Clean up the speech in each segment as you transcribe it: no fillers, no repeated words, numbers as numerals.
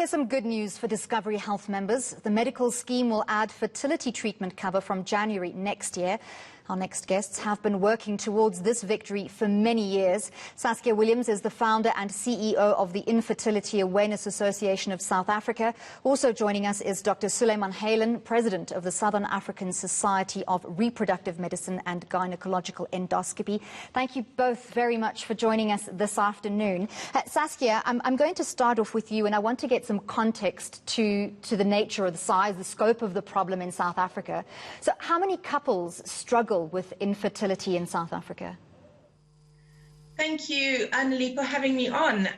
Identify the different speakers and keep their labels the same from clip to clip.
Speaker 1: Here's some good news for Discovery Health members. The medical scheme will add fertility treatment cover from January next year. Our next guests have been working towards this victory for many years. Saskia Williams is the founder and CEO of the Infertility Awareness Association of South Africa. Also joining us is Dr Sulaiman Heylen, president of the Southern African Society of Reproductive Medicine and Gynaecological Endoscopy. Thank you both very much for joining us this afternoon. Saskia, I'm going to start off with you, and I want to get some context to the nature of the size, the scope of the problem in South Africa. So how many couples struggle with infertility in South Africa?
Speaker 2: Thank you, Anlie, for having me on.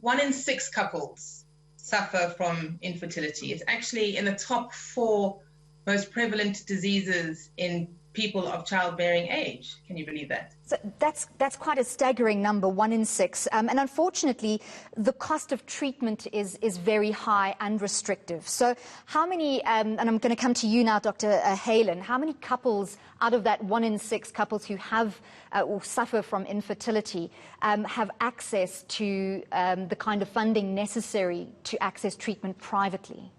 Speaker 2: 1 in 6 couples suffer from infertility. It's actually in the top 4 most prevalent diseases in people of childbearing age. Can you believe that?
Speaker 1: So that's quite a staggering number, 1 in 6. And unfortunately, the cost of treatment is very high and restrictive. So how many, and I'm going to come to you now, Dr. Heylen, how many couples out of that 1 in 6 couples who have or suffer from infertility have access to the kind of funding necessary to access treatment privately?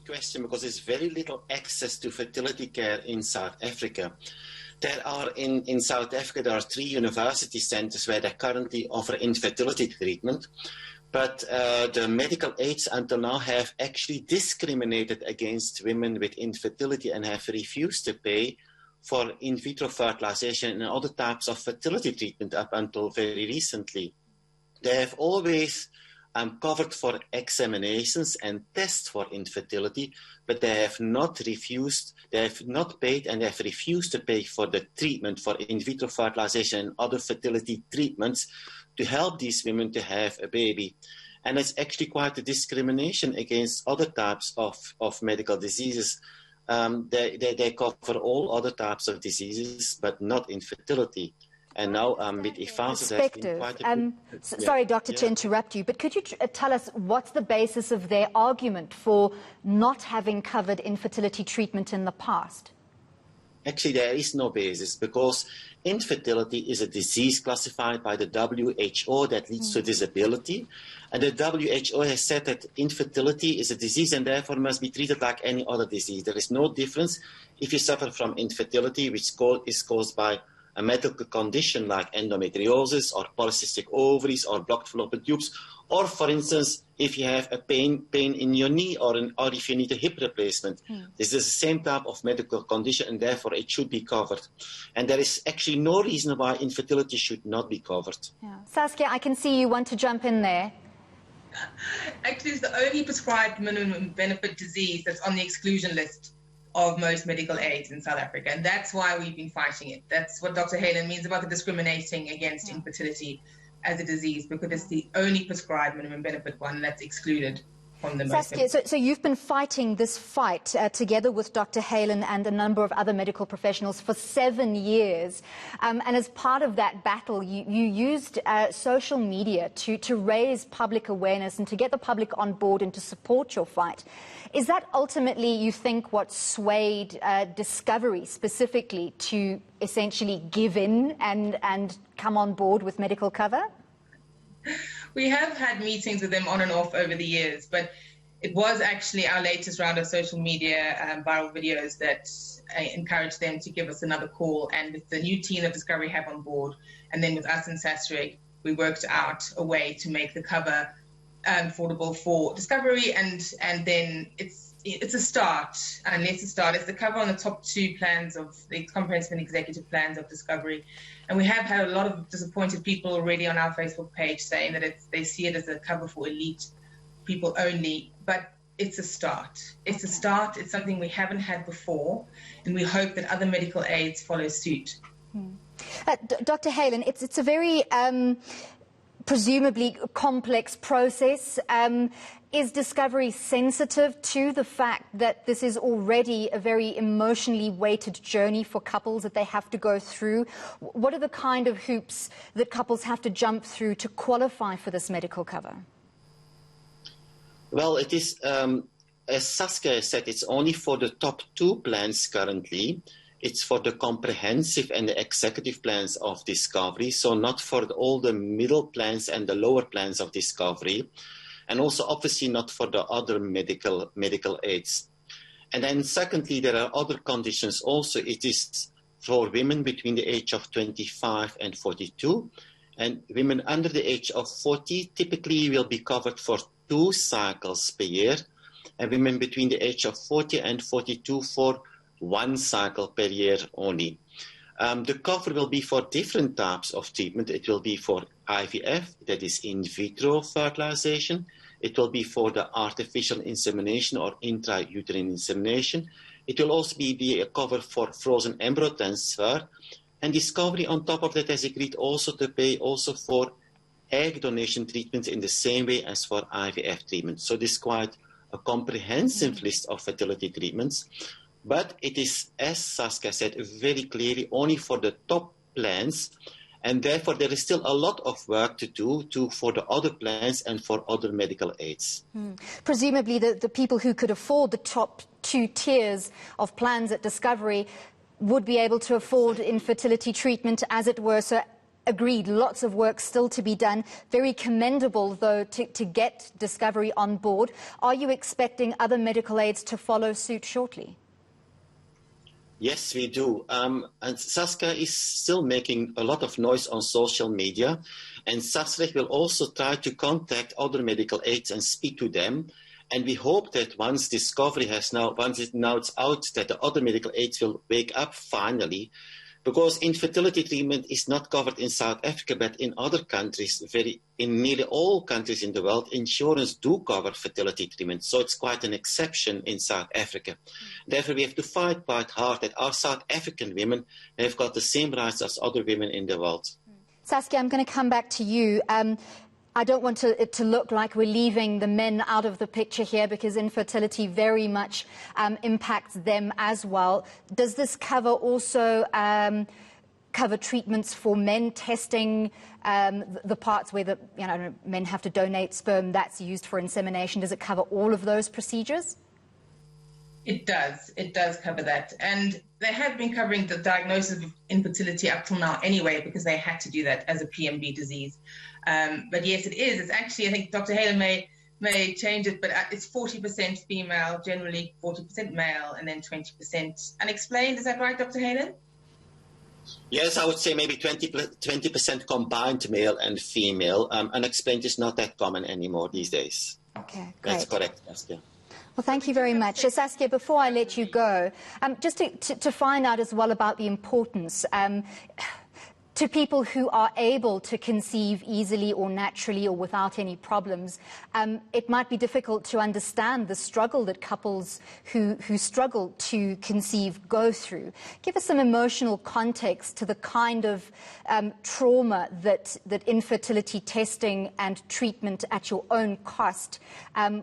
Speaker 3: Question, because there's very little access to fertility care in South Africa. There are in South Africa, there are 3 university centers where they currently offer infertility treatment, but the medical aids until now have actually discriminated against women with infertility and have refused to pay for in vitro fertilization and other types of fertility treatment up until very recently. They have always covered for examinations and tests for infertility, but they have not paid, and they have refused to pay for the treatment for in vitro fertilization and other fertility treatments to help these women to have a baby. And it's actually quite a discrimination against other types of medical diseases. They cover all other types of diseases, but not infertility. And now with IFAS, there's been quite a
Speaker 1: sorry, Doctor, to interrupt you, but could you tell us what's the basis of their argument for not having covered infertility treatment in the past?
Speaker 3: Actually, there is no basis, because infertility is a disease classified by the WHO that leads to disability. And the WHO has said that infertility is a disease and therefore must be treated like any other disease. There is no difference if you suffer from infertility, which is caused by a medical condition like endometriosis or polycystic ovaries or blocked fallopian tubes, or for instance, if you have a pain in your knee or if you need a hip replacement. This is the same type of medical condition, and therefore it should be covered. And there is actually no reason why infertility should not be covered.
Speaker 1: Yeah. Saskia, I can see you want to jump in there.
Speaker 2: Actually, it's the only prescribed minimum benefit disease that's on the exclusion list of most medical aids in South Africa, and that's why we've been fighting it. That's what Dr. Heylen means about the discriminating against infertility as a disease, because it's the only prescribed minimum benefit one that's excluded from the
Speaker 1: Saskia, so you've been fighting this fight together with Dr. Heylen and a number of other medical professionals for 7 years, and as part of that battle, you used social media to raise public awareness and to get the public on board and to support your fight. Is that ultimately, you think, what swayed Discovery specifically to essentially give in and come on board with medical cover?
Speaker 2: We have had meetings with them on and off over the years, but it was actually our latest round of social media viral videos that encouraged them to give us another call. And with the new team that Discovery have on board, and then with us and SASREG, we worked out a way to make the cover affordable for Discovery, and then it's a start, and it's a start. It's the cover on the top 2 plans of the comprehensive and executive plans of Discovery, and we have had a lot of disappointed people already on our Facebook page saying that they see it as a cover for elite people only, but it's a start. It's a start. It's something we haven't had before, and we hope that other medical aids follow suit.
Speaker 1: Dr. Heylen, it's a very presumably complex process. Is Discovery sensitive to the fact that this is already a very emotionally weighted journey for couples that they have to go through? What are the kind of hoops that couples have to jump through to qualify for this medical cover?
Speaker 3: Well, it is, as Saskia said, it's only for the top 2 plans currently. It's for the comprehensive and the executive plans of discovery, so not for all the middle plans and the lower plans of discovery, and also obviously not for the other medical aids. And then secondly, there are other conditions also. It is for women between the age of 25 and 42, and women under the age of 40 typically will be covered for 2 cycles per year, and women between the age of 40 and 42 for 1 cycle per year only. The cover will be for different types of treatment. It will be for IVF, that is in vitro fertilization. It will be for the artificial insemination or intrauterine insemination. It will also be a cover for frozen embryo transfer. And Discovery on top of that has agreed also to pay also for egg donation treatments in the same way as for IVF treatment. So this is quite a comprehensive list of fertility treatments. But it is, as Saskia said, very clearly only for the top plans, and therefore there is still a lot of work to do for the other plans and for other medical aids.
Speaker 1: Presumably the people who could afford the top 2 tiers of plans at Discovery would be able to afford infertility treatment, as it were. So agreed, lots of work still to be done. Very commendable, though, to get Discovery on board. Are you expecting other medical aids to follow suit shortly?
Speaker 3: Yes, we do. And Saskia is still making a lot of noise on social media. And SASREC will also try to contact other medical aids and speak to them. And we hope that once Discovery has it's out, that the other medical aids will wake up finally. Because infertility treatment is not covered in South Africa, but in other countries, in nearly all countries in the world, insurance do cover fertility treatment. So it's quite an exception in South Africa. Therefore, we have to fight quite hard that our South African women have got the same rights as other women in the world.
Speaker 1: Saskia, I'm going to come back to you. I don't want it to look like we're leaving the men out of the picture here, because infertility very much impacts them as well. Does this cover also cover treatments for men, testing the parts where men have to donate sperm that's used for insemination? Does it cover all of those procedures?
Speaker 2: It does. It does cover that. And they have been covering the diagnosis of infertility up till now anyway, because they had to do that as a PMB disease. But yes, it is. It's actually, I think Dr. Heylen may change it, but it's 40% female, generally 40% male, and then 20% unexplained. Is that right, Dr. Heylen?
Speaker 3: Yes, I would say maybe 20% combined male and female. Unexplained is not that common anymore these days.
Speaker 1: Okay, great.
Speaker 3: That's correct, Saskia.
Speaker 1: Well, thank you very much. Saskia, before I let you go, just to find out as well about the importance, to people who are able to conceive easily or naturally or without any problems, it might be difficult to understand the struggle that couples who struggle to conceive go through. Give us some emotional context to the kind of trauma that infertility testing and treatment at your own cost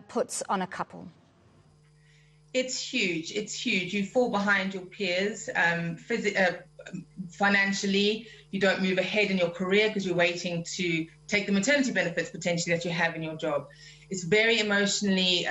Speaker 1: puts on a couple.
Speaker 2: It's huge. It's huge. You fall behind your peers financially. You don't move ahead in your career because you're waiting to take the maternity benefits potentially that you have in your job. It's very emotionally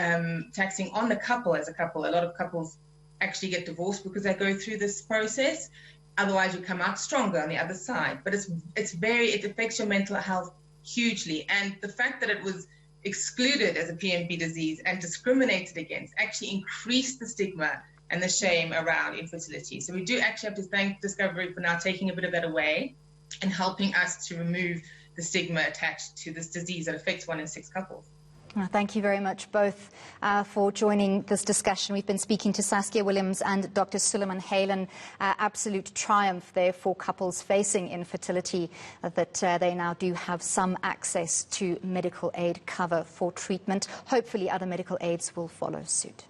Speaker 2: taxing on the couple as a couple. A lot of couples actually get divorced because they go through this process. Otherwise, you come out stronger on the other side. But it affects your mental health hugely. And the fact that it was excluded as a PMB disease and discriminated against actually increased the stigma and the shame around infertility. So we do actually have to thank Discovery for now taking a bit of that away and helping us to remove the stigma attached to this disease that affects 1 in 6 couples.
Speaker 1: Well, thank you very much both for joining this discussion. We've been speaking to Saskia Williams and Dr. Sulaiman Heylen. Absolute triumph there for couples facing infertility, that they now do have some access to medical aid cover for treatment. Hopefully other medical aids will follow suit.